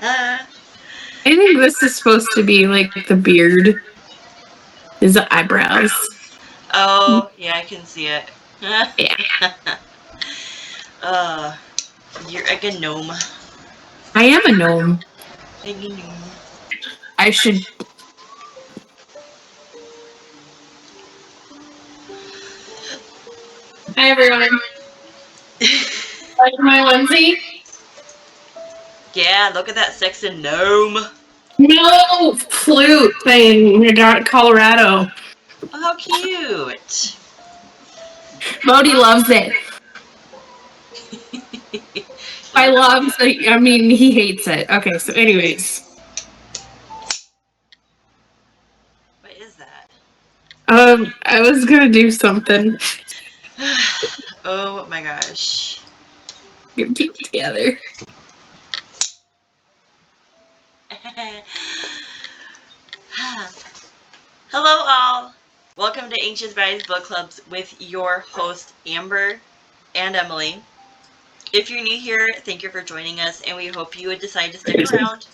I think this is supposed to be like the beard. Is the eyebrows. Oh, yeah, I can see it. Yeah. You're like a gnome. I am a gnome. A gnome. I should. Hi, everyone. Like my onesie? Yeah, look at that sexy gnome. No flute thing in Colorado. Oh, how cute. Bodie loves it. I mean, he hates it. Okay, so anyways. What is that? I was gonna do something. Oh my gosh. Get people together. Hello all. Welcome to Anxious Baddies Bookclubs with your host Amber and Emily. If you're new here, thank you for joining us and we hope you would decide to stick around.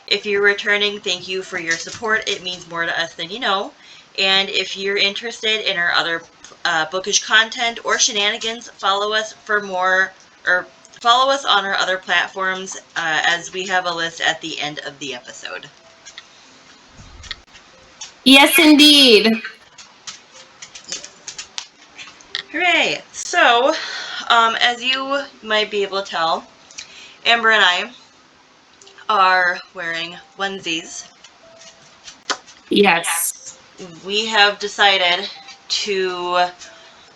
If you're returning, thank you for your support. It means more to us than you know. And if you're interested in our other bookish content or shenanigans, follow us for more, or follow us on our other platforms as we have a list at the end of the episode. Yes, indeed. Hooray! So, as you might be able to tell, Amber and I are wearing onesies. Yes. We have decided to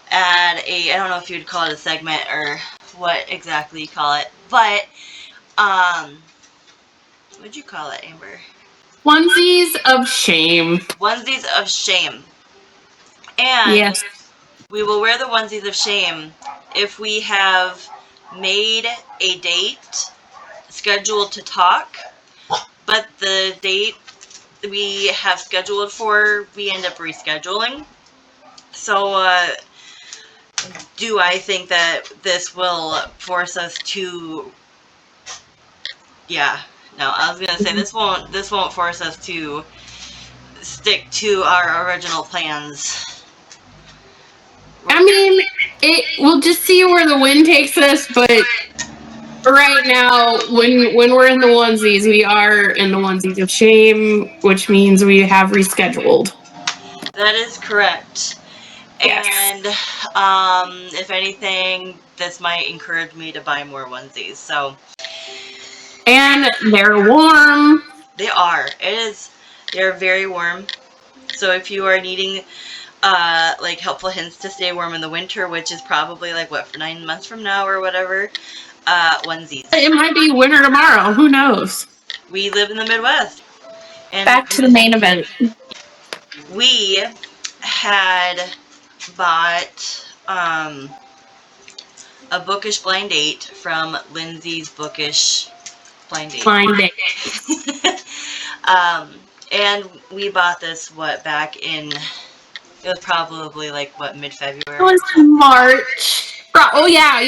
add I don't know if you'd call it a segment or what exactly you call it, but, what'd you call it, Amber? Onesies of shame. Onesies of shame. And yes. We will wear the onesies of shame if we have made a date scheduled to talk, but the date we have scheduled for, we end up rescheduling. So, do I think that this will force us to... Yeah, no, I was gonna say this won't force us to stick to our original plans. I mean, we'll just see where the wind takes us, but right now, when we're in the onesies, we are in the onesies of shame, which means we have rescheduled. That is correct. Yes. And if anything, this might encourage me to buy more onesies. So, and they're warm. They are. They're very warm. So if you are needing like helpful hints to stay warm in the winter, which is probably like what, for 9 months from now or whatever, onesies. It might be winter tomorrow. Who knows? We live in the Midwest. And back to the main event. We had bought a bookish blind date from Lindsey's Bookish blind date. And we bought this back in, it was probably like mid-February. It was March. Oh yeah.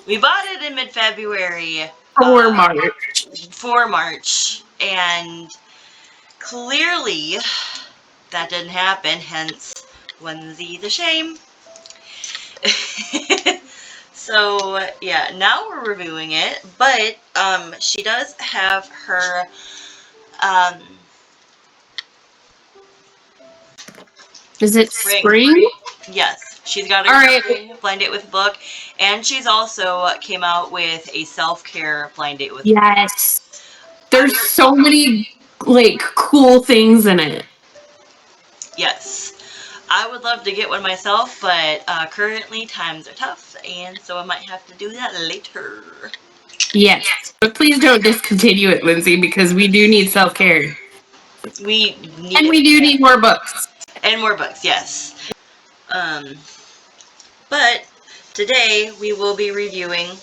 We bought it in mid-February. For March. And clearly that didn't happen, hence onesie the shame. So yeah, now we're reviewing it, but she does have her is it spring? Yes, she's got a spring blind date with a book, and she's also came out with a self-care blind date with a book. Yes. There's so many like cool things in it. Yes. I would love to get one myself, but currently times are tough, and so I might have to do that later. Yes. But please don't discontinue it, Lindsey, because we do need self-care. We do need more books. And more books, yes. But today we will be reviewing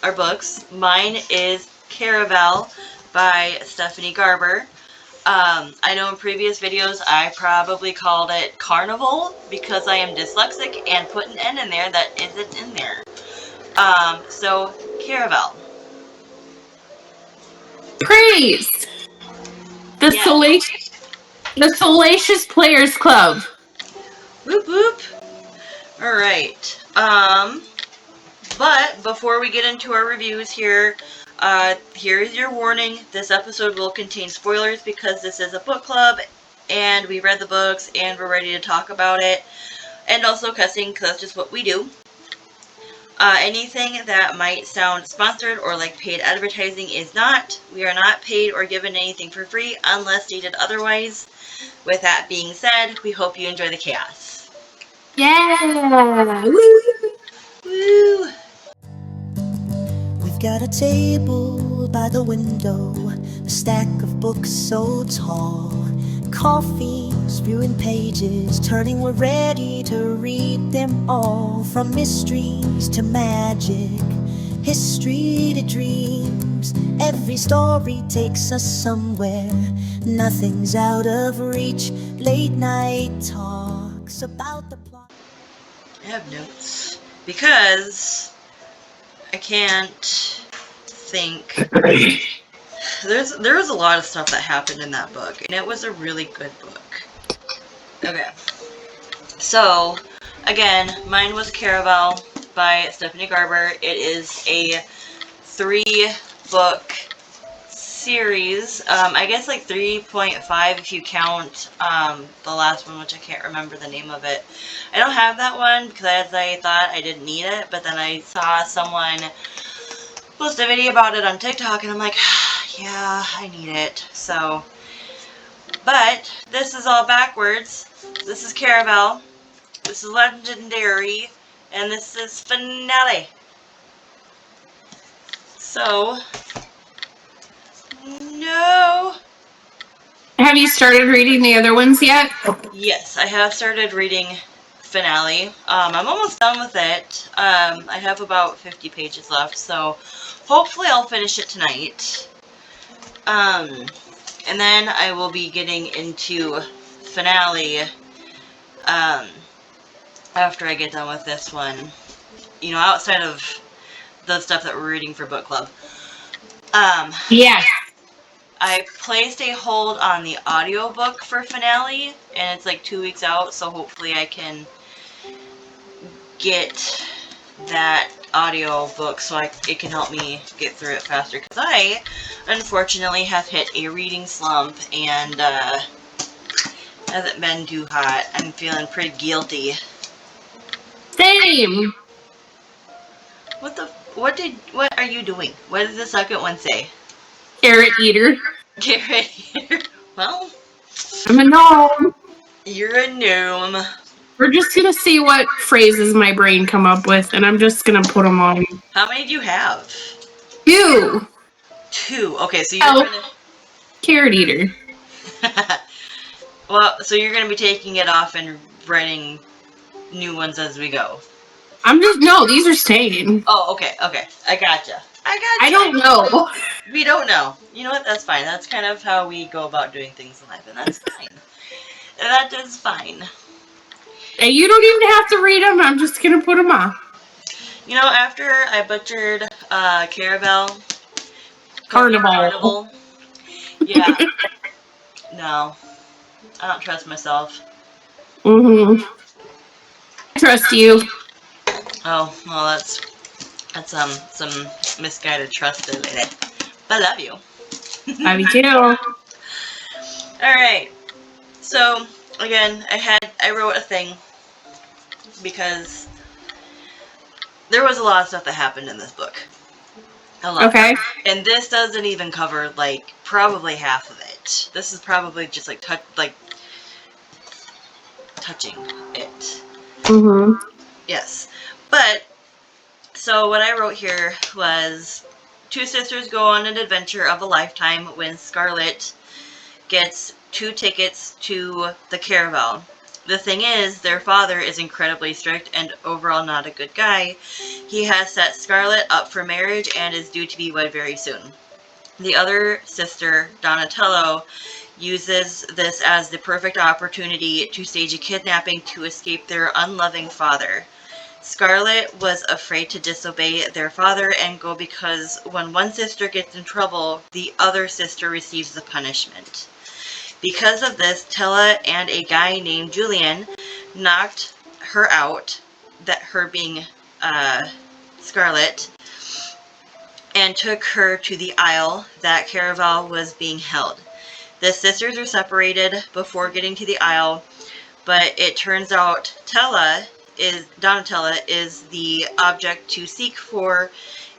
our books. Mine is Caraval by Stephanie Garber. I know in previous videos I probably called it Carnival because I am dyslexic and put an N in there that isn't in there. So Caraval. Praise! The Salacious Players Club. Whoop whoop. Alright. But before we get into our reviews here, here's your warning. This episode will contain spoilers because this is a book club and we read the books and we're ready to talk about it. And also cussing because that's just what we do. Anything that might sound sponsored or like paid advertising is not. We are not paid or given anything for free unless stated otherwise. With that being said, we hope you enjoy the chaos. Yeah! Woo! Woo! We've got a table by the window, a stack of books so tall, coffee, spewing pages, turning we're ready to read them all. From mysteries to magic, history to dreams, every story takes us somewhere, nothing's out of reach. Late night talks about the plot. I have notes because I can't think. There was a lot of stuff that happened in that book, and it was a really good book. Okay. So, again, mine was Caraval by Stephanie Garber. It is a 3-book series. I guess like 3.5 if you count the last one, which I can't remember the name of it. I don't have that one because I thought I didn't need it, but then I saw someone post a video about it on TikTok and I'm like, yeah, I need it. So, but this is all backwards. This is Caraval, this is Legendary, and this is Finale. So, no. Have you started reading the other ones yet? Yes, I have started reading Finale. I'm almost done with it. I have about 50 pages left, so hopefully I'll finish it tonight. And then I will be getting into Finale after I get done with this one. You know, outside of the stuff that we're reading for book club. Yes. I placed a hold on the audiobook for Finale, and it's like 2 weeks out, so hopefully I can get that audio book so it can help me get through it faster, because I unfortunately have hit a reading slump and hasn't been too hot. I'm feeling pretty guilty. Same. What are you doing? What did the second one say? Carrot eater. Carrot eater. Well, I'm a gnome. you're a gnome. We're just gonna see what phrases my brain come up with, and I'm just gonna put them on. How many do you have? 2. 2. Okay, so you're gonna... Carrot eater. Well, so you're gonna be taking it off and writing new ones as we go. No, these are staying. Oh, okay. I gotcha. I don't know. We don't know. You know what? That's fine. That's kind of how we go about doing things in life, and that's fine. That is fine. And you don't even have to read them. I'm just gonna put them on. You know, after I butchered Caraval, Carnival. Yeah. No, I don't trust myself. I trust you. Oh, well, that's some misguided trust there, lady. But I love you. Love you too. Alright. So, again, I wrote a thing because there was a lot of stuff that happened in this book. A lot. Okay. And this doesn't even cover, like, probably half of it. This is probably just, like, touching it. Yes. But, so what I wrote here was, 2 sisters go on an adventure of a lifetime when Scarlet gets 2 tickets to the Caraval. The thing is, their father is incredibly strict and overall not a good guy. He has set Scarlet up for marriage and is due to be wed very soon. The other sister, Donatello, uses this as the perfect opportunity to stage a kidnapping to escape their unloving father. Scarlet was afraid to disobey their father and go because when one sister gets in trouble, the other sister receives the punishment. Because of this, Tella and a guy named Julian knocked her out, that her being Scarlet, and took her to the aisle that Caraval was being held. The sisters are separated before getting to the aisle, but it turns out Donatella is the object to seek for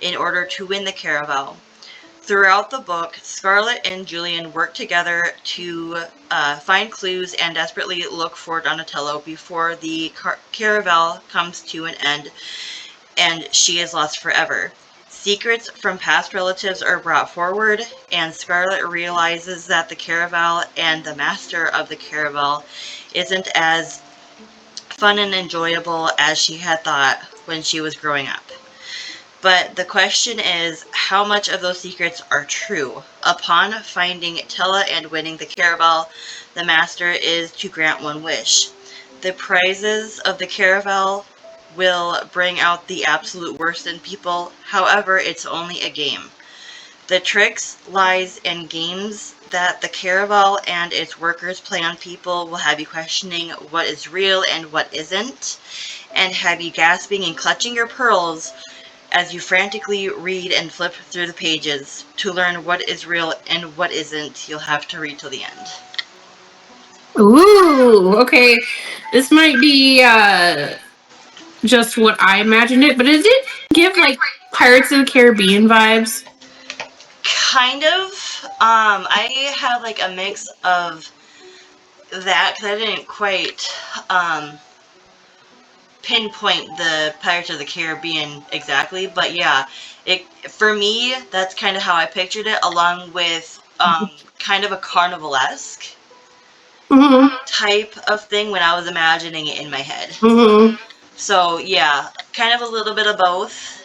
in order to win the Caraval. Throughout the book, Scarlet and Julian work together to find clues and desperately look for Donatello before the Caraval comes to an end and she is lost forever. Secrets from past relatives are brought forward, and Scarlet realizes that the Caraval and the master of the Caraval isn't as fun and enjoyable as she had thought when she was growing up. But the question is, how much of those secrets are true? Upon finding Tella and winning the Caraval, the master is to grant one wish. The prizes of the Caraval will bring out the absolute worst in people. However, it's only a game. The tricks, lies, and games that the Caraval and its workers play on people will have you questioning what is real and what isn't, and have you gasping and clutching your pearls as you frantically read and flip through the pages. To learn what is real and what isn't, you'll have to read till the end. Ooh, okay. This might be just what I imagined it, but does it give like Pirates of the Caribbean vibes? Kind of. I have like a mix of that because I didn't quite pinpoint the Pirates of the Caribbean exactly, but yeah, for me that's kind of how I pictured it, along with kind of a carnivalesque Mm-hmm. type of thing when I was imagining it in my head. Mm-hmm. So yeah, kind of a little bit of both.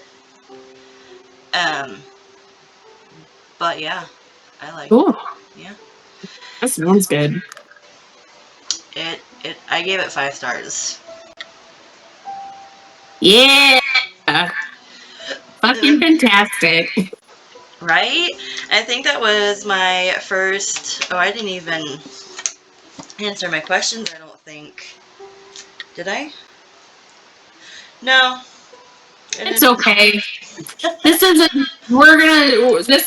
Um, but yeah, I like Cool. yeah. That sounds good. I gave it 5 stars. Yeah. Fucking fantastic. Right? I think that was my first. Oh, I didn't even answer my questions, I don't think. Did I? No. I It's didn't. okay. This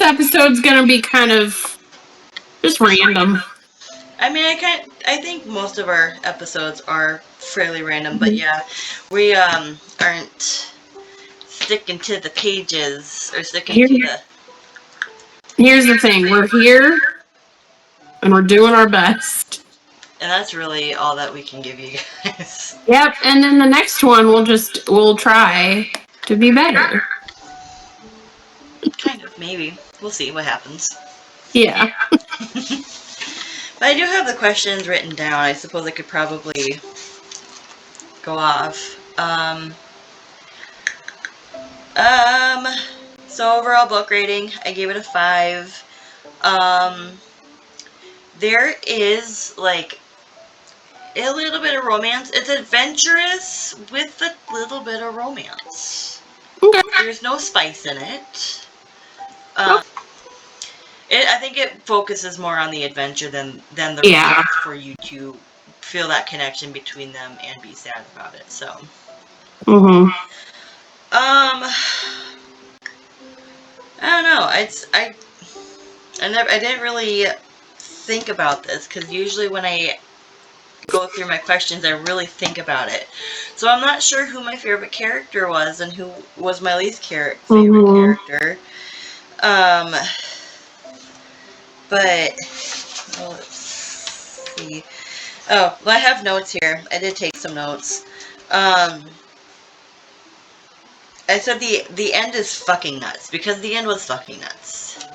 episode's gonna be kind of just random. I mean, I think most of our episodes are fairly random, but yeah, we aren't sticking to the pages or sticking Here, to the. here's the thing. We're here and we're doing our best. And that's really all that we can give you guys. Yep, and then the next one we'll try to be better. Kind of, maybe. We'll see what happens. Yeah. But I do have the questions written down. I suppose I could probably go off. So overall book rating, I gave it a 5. There is like a little bit of romance. It's adventurous with a little bit of romance. Okay. There's no spice in it. Okay. I think it focuses more on the adventure than the Yeah. romance for you to feel that connection between them and be sad about it. So, Mm-hmm. I don't know. I didn't really think about this because usually when I go through my questions, I really think about it. So I'm not sure who my favorite character was and who was my least favorite character. But let's see. Oh, well, I have notes here. I did take some notes. I said the end is fucking nuts because the end was fucking nuts.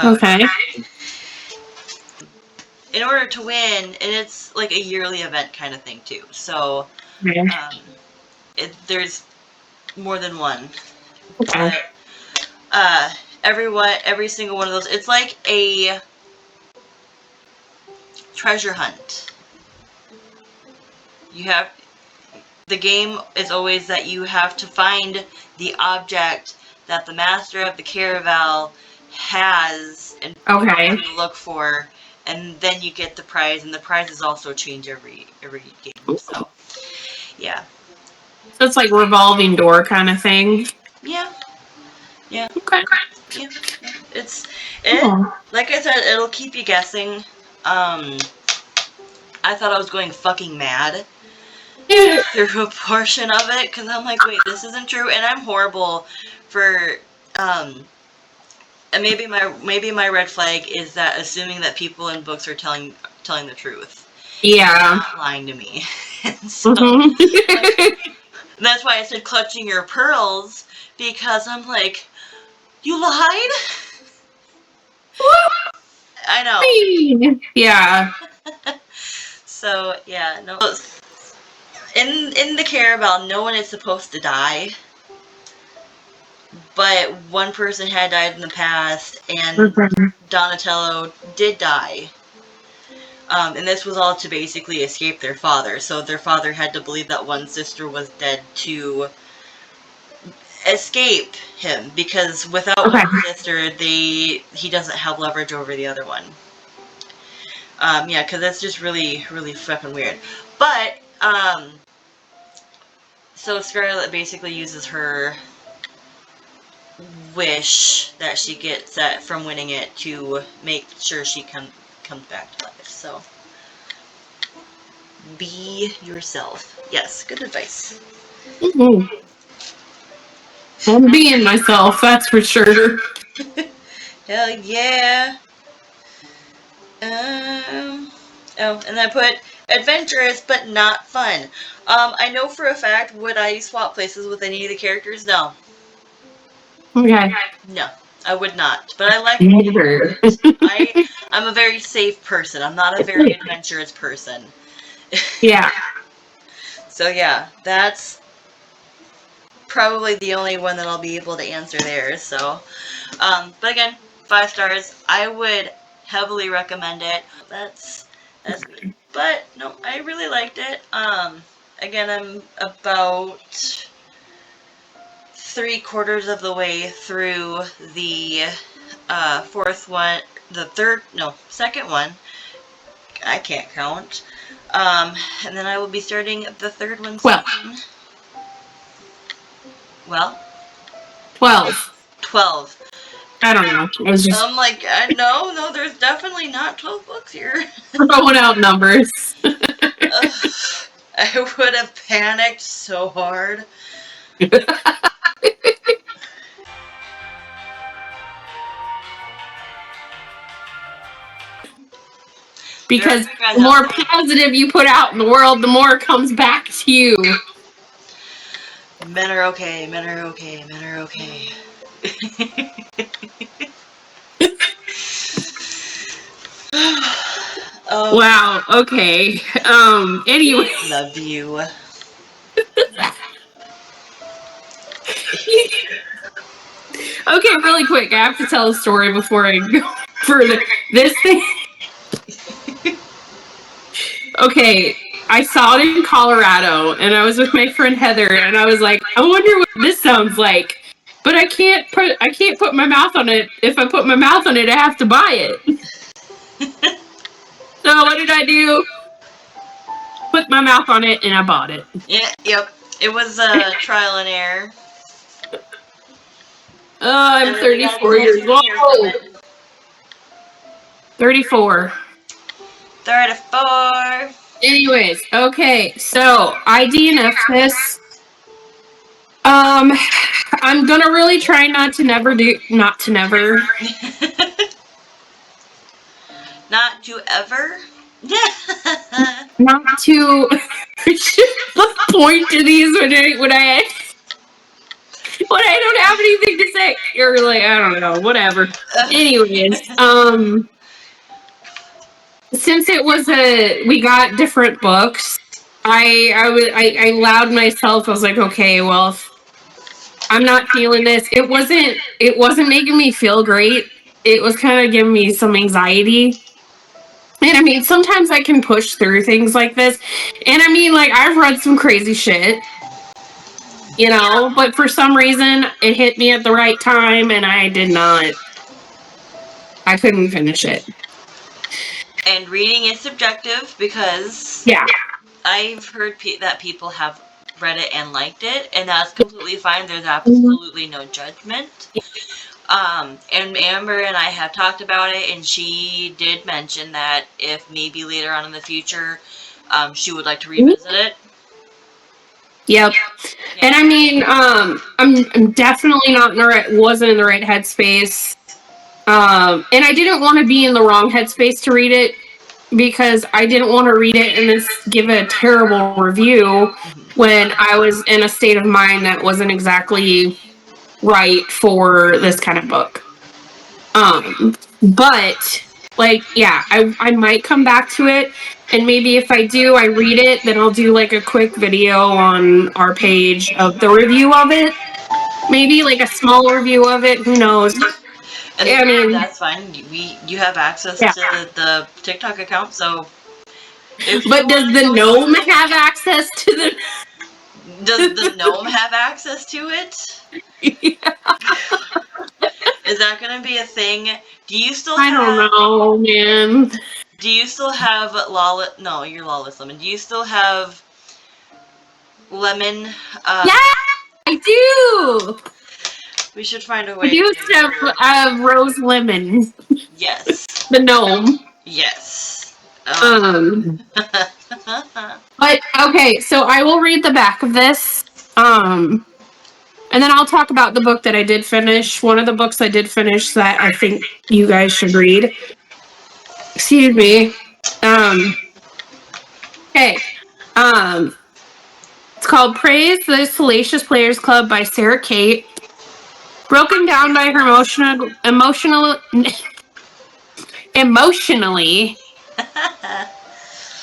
Okay. In order to win, and it's like a yearly event kind of thing too. So Okay. there's more than one. Okay. But every single one of those, it's like a treasure hunt. You have the game is always that you have to find the object that the master of the Caraval has and look for, and then you get the prize, and the prizes also change every game. So, yeah. So it's like revolving door kind of thing. Yeah. Yeah. Okay. Yeah. Like I said, it'll keep you guessing. I thought I was going fucking mad through a portion of it because I'm like, wait, this isn't true, and I'm horrible for and maybe my red flag is that assuming that people in books are telling the truth. Yeah. Not lying to me. So that's why I said clutching your pearls, because I'm like, you lied? I know. Yeah. So yeah, no. In the Caraval, no one is supposed to die, but one person had died in the past, and Donatello did die. And this was all to basically escape their father. So their father had to believe that one sister was dead to escape him, because without one sister, he doesn't have leverage over the other one. Yeah, because that's just really, really fucking weird. But so Scarlet basically uses her wish that she gets from winning it to make sure she comes back to life. So be yourself. Yes, good advice. I'm being myself, that's for sure. Hell yeah. Oh, and I put adventurous but not fun. I know for a fact, would I swap places with any of the characters? No. Okay. No, I would not. But I like it. I'm a very safe person. I'm not a very adventurous person. Yeah. So yeah, that's probably the only one that I'll be able to answer there. So, but again, 5 stars. I would heavily recommend it. That's good. But no, I really liked it. Again, I'm about 3/4 of the way through the second one. I can't count. And then I will be starting the third one soon. Well? 12. 12. I don't know. I'm like, no, there's definitely not 12 books here. Throwing out numbers. I would have panicked so hard. Because the more positive you put out in the world, the more it comes back to you. Men are okay, men are okay, men are okay. Oh. Wow, okay. Anyway. Love you. Okay, really quick. I have to tell a story before I go further. This thing. Okay, I saw it in Colorado, and I was with my friend Heather, and I was like, I wonder what this sounds like. But I can't put my mouth on it. If I put my mouth on it, I have to buy it. So what did I do? Put my mouth on it, and I bought it. Yeah, yep. It was a trial and error. I'm 34 years old. 34. 34. Anyways, okay, so I DNF'd this. I'm gonna really try not to never. Not to ever? Not to point to these when I don't have anything to say. You're like, I don't know, whatever. Anyways, since it was we got different books, I allowed myself, I was like, okay, well, if I'm not feeling this. It wasn't making me feel great. It was kind of giving me some anxiety. And I mean, sometimes I can push through things like this. And I mean, like, I've read some crazy shit, you know, but for some reason it hit me at the right time and I couldn't finish it. And reading is subjective because Yeah. I've heard that people have read it and liked it, and that's completely fine. There's absolutely no judgment. And Amber and I have talked about it, and she did mention that if maybe later on in the future, she would like to revisit it. Yep. Yeah. And I mean, I'm definitely wasn't in the right headspace. And I didn't want to be in the wrong headspace to read it because I didn't want to read it and then give a terrible review when I was in a state of mind that wasn't exactly right for this kind of book. But like, yeah, I might come back to it, and maybe if I do, I read it, then I'll do like a quick video on our page of the review of it. Maybe like a small review of it. Who knows? And I mean, that's fine. You have access yeah. to the TikTok account, so. But does the gnome have access to the? Does the gnome have access to it? Yeah. Is that going to be a thing? Do you still I don't know, man. Do you still have Lawless? No, you're Lawless Lemon. Do you still have Lemon? Yeah, I do. We should find a I way. do have Rose Lemon. Yes. The gnome. Yes. But okay, so I will read the back of this. And then I'll talk about the book that I did finish. One of the books I did finish that I think you guys should read. Excuse me. Okay. It's called Praise the Salacious Players Club by Sarah Kate. Broken down by her emotionally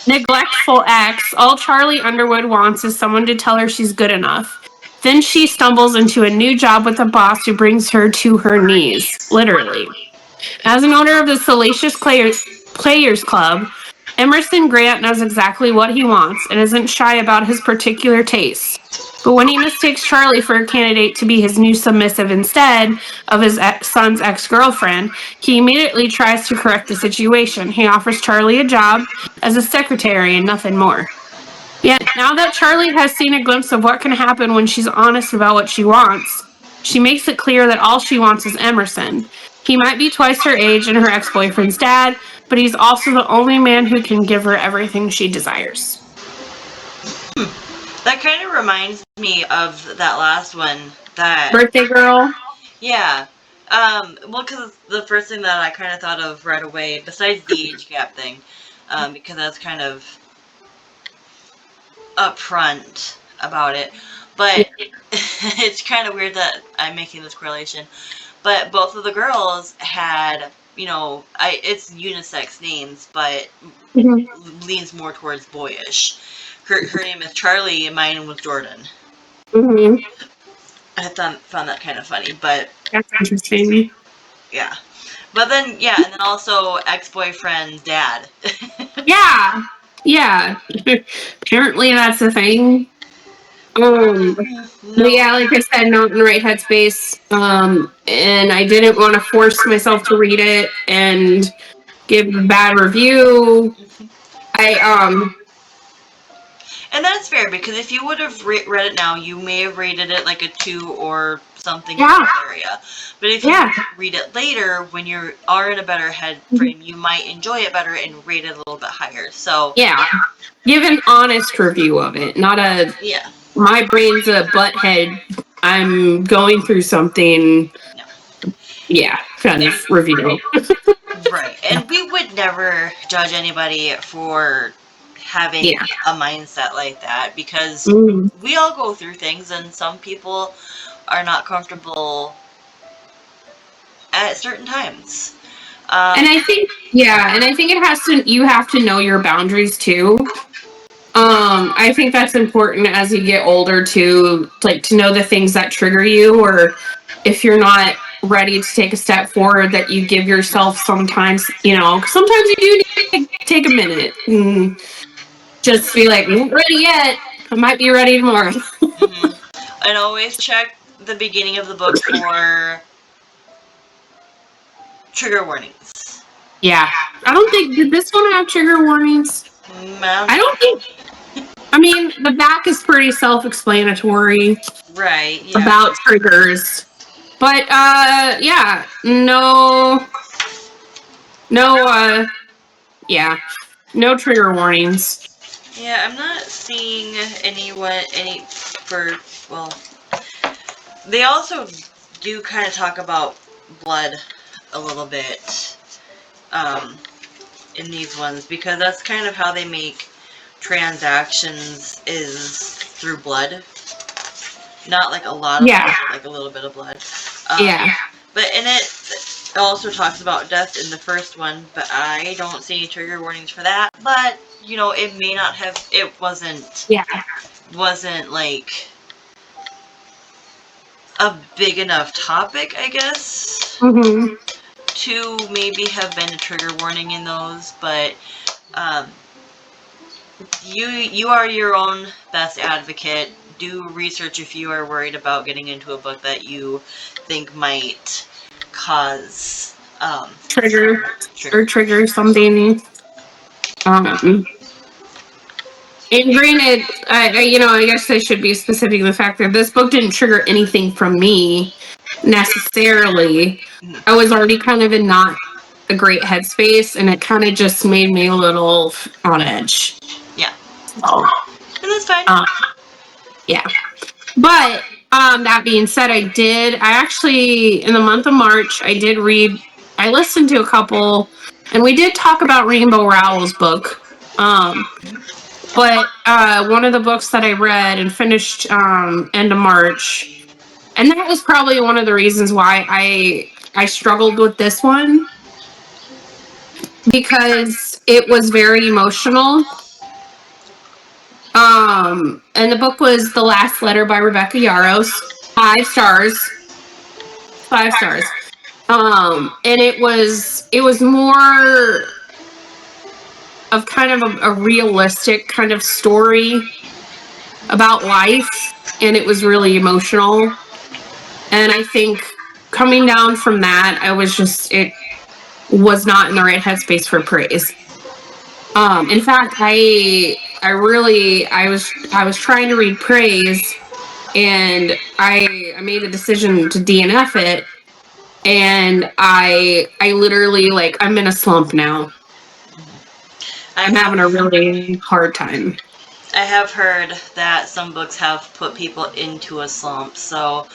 neglectful ex, all Charlie Underwood wants is someone to tell her she's good enough. Then she stumbles into a new job with a boss who brings her to her knees, literally. As an owner of the Salacious Players Club, Emerson Grant knows exactly what he wants and isn't shy about his particular tastes. But when he mistakes Charlie for a candidate to be his new submissive instead of his son's ex-girlfriend, he immediately tries to correct the situation. He offers Charlie a job as a secretary and nothing more. Yet, now that Charlie has seen a glimpse of what can happen when she's honest about what she wants, she makes it clear that all she wants is Emerson. He might be twice her age and her ex-boyfriend's dad, but he's also the only man who can give her everything she desires. That kind of reminds me of that last one. That Birthday Girl? Yeah. Well, because the first thing that I kind of thought of right away, besides the age gap thing, because that's kind of upfront about it, but it's kind of weird that I'm making this correlation. But both of the girls had, it's unisex names, but leans more towards boyish. Her name is Charlie, and mine was Jordan. Mm-hmm. I found that kind of funny, but that's interesting. Yeah, but then and then also ex-boyfriend's dad. Yeah. Apparently that's the thing. No. But yeah, like I said, not in the right headspace. And I didn't want to force myself to read it and give a bad review. And that's fair, because if you would have read it now, you may have rated it like a 2 or something in that area. But if you read it later, when you are in a better head frame, you might enjoy it better and rate it a little bit higher. So give an honest review of it, not a my brain's a butthead, I'm going through something. Kind of review. Right, and we would never judge anybody for having a mindset like that, because we all go through things, and some people are not comfortable at certain times. And I think you have to know your boundaries too. I think that's important as you get older to know the things that trigger you, or if you're not ready to take a step forward, that you give yourself sometimes, you know, sometimes you do need to take a minute and just be like, not ready yet. I might be ready tomorrow. And always check the beginning of the book for trigger warnings. Yeah. I don't think, did this one have trigger warnings? I don't think, I mean, the back is pretty self-explanatory. Right, yeah. About triggers. But, yeah, no trigger warnings. Yeah, I'm not seeing any, well, they also do kind of talk about blood a little bit, in these ones, because that's kind of how they make transactions, is through blood. Not like a lot of blood, like a little bit of blood. But in it also talks about death in the first one, but I don't see any trigger warnings for that. But, you know, it may not have, it wasn't like a big enough topic, I guess, to maybe have been a trigger warning in those. But you are your own best advocate. Do research if you are worried about getting into a book that you think might cause Trigger something. And granted, I guess I should be specific in the fact that this book didn't trigger anything from me necessarily. I was already kind of in not a great headspace, and it kind of just made me a little on edge. Yeah. So, and that's fine. Yeah. But that being said, I actually, in the month of March, I listened to a couple, and we did talk about Rainbow Rowell's book. But one of the books that I read and finished end of March, and that was probably one of the reasons why I struggled with this one, because it was very emotional. And the book was The Last Letter by Rebecca Yarros. 5 stars. 5 stars. And it was more of kind of a realistic kind of story about life, and it was really emotional. And I think coming down from that, it was not in the right headspace for praise. In fact, I was trying to read praise, and I made the decision to DNF it, and I literally, like, I'm in a slump now. I'm having a really hard time. I have heard that some books have put people into a slump, so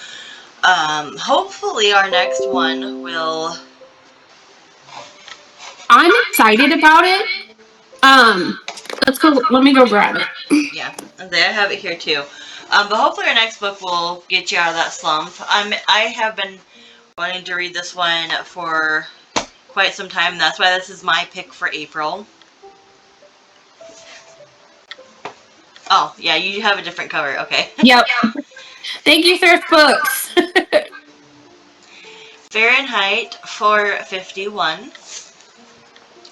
hopefully our next one will... I'm excited about it. Let me go grab it. Yeah, I have it here too. But hopefully our next book will get you out of that slump. I have been wanting to read this one for quite some time. That's why this is my pick for April. Oh, yeah, you have a different cover. Okay. Yep. Thank you, Thrift Books. Fahrenheit 451.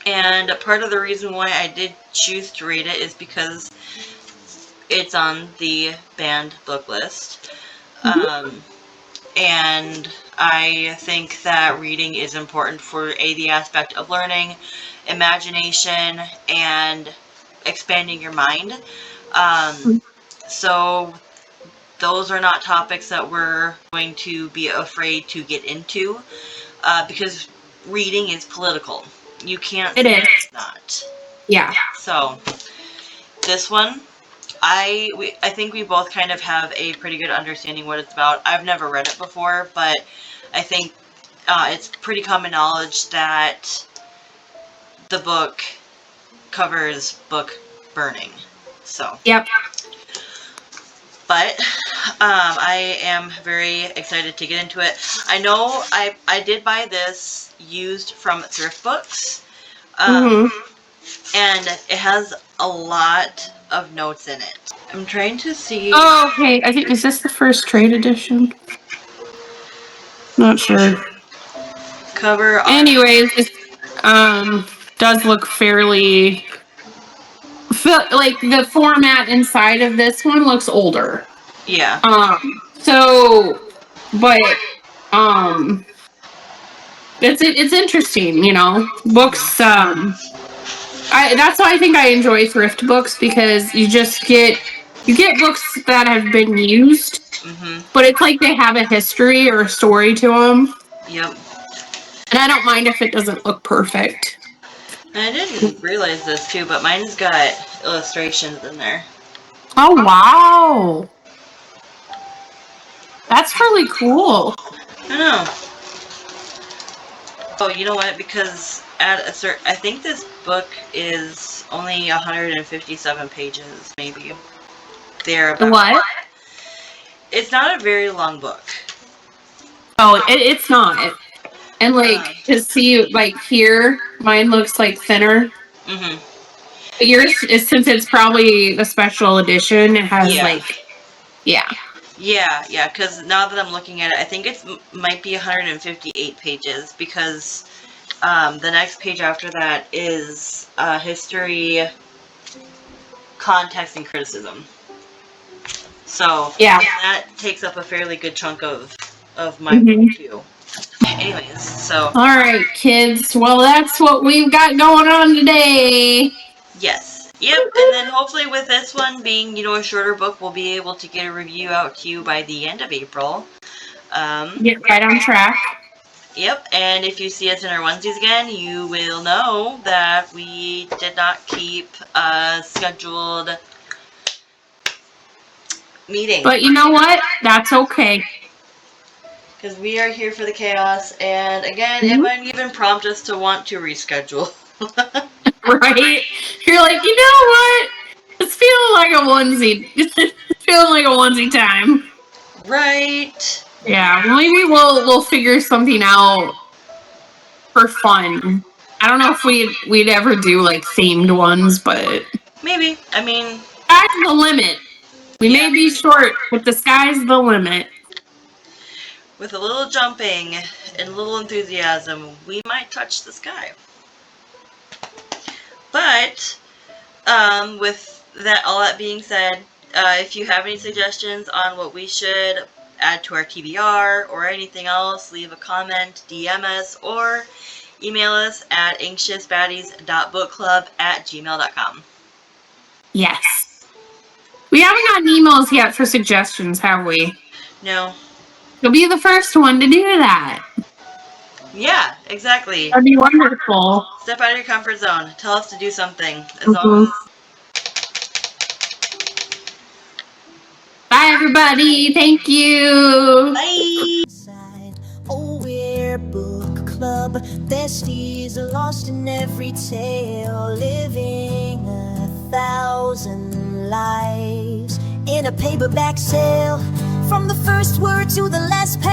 And part of the reason why I did choose to read it is because it's on the banned book list. And I think that reading is important for the aspect of learning, imagination, and expanding your mind. So those are not topics that we're going to be afraid to get into, because reading is political. You can't say it's not. Yeah. So this one, I think we both kind of have a pretty good understanding what it's about. I've never read it before, but I think it's pretty common knowledge that the book covers book burning. So. Yep. But I am very excited to get into it. I know I did buy this used from Thrift Books. And it has a lot of notes in it. I'm trying to see. Oh, okay. I think, is this the first trade edition? Not sure. Cover art. Anyways, this does look fairly... like, the format inside of this one looks older. Yeah. It's interesting, you know. Books, that's why I think I enjoy thrift books, because you get books that have been used, but it's like they have a history or a story to them. Yep. And I don't mind if it doesn't look perfect. I didn't realize this too, but mine's got illustrations in there. Oh, wow. That's really cool. I know. Oh, you know what? Because at a certain, I think this book is only 157 pages, maybe. What? It's not a very long book. Oh, it's not. And like, to see, like, here, mine looks like thinner. Mm-hmm. But yours, since it's probably the special edition, it has yeah. Yeah, because now that I'm looking at it, I think it might be 158 pages, because the next page after that is history, context, and criticism. So Yeah. that takes up a fairly good chunk of my book too. Anyways, so. All right, kids. Well, that's what we've got going on today. Yes. Yep. And then hopefully with this one being, you know, a shorter book, we'll be able to get a review out to you by the end of April. Get right on track. Yep. And if you see us in our onesies again, you will know that we did not keep a scheduled meeting. But you know what? That's okay. Because we are here for the chaos, and again, it might even prompt us to want to reschedule. Right? You're like, you know what? It's feeling like a onesie. It's feeling like a onesie time. Right. Yeah, maybe we'll figure something out for fun. I don't know if we'd ever do like themed ones, but maybe. I mean, sky's the limit. We may be short, but the sky's the limit. With a little jumping and a little enthusiasm, we might touch the sky. But with all that being said, if you have any suggestions on what we should add to our TBR or anything else, leave a comment, DM us, or email us at anxiousbaddies.bookclub@gmail.com. Yes. We haven't gotten emails yet for suggestions, have we? No. You'll be the first one to do that. Yeah, exactly. That'd be wonderful. Step out of your comfort zone. Tell us to do something. As long as... Bye, everybody. Thank you. Bye. Oh, we're book club. Besties are lost in every tale, living 1,000 lives in a paperback sale. From the first word to the last page.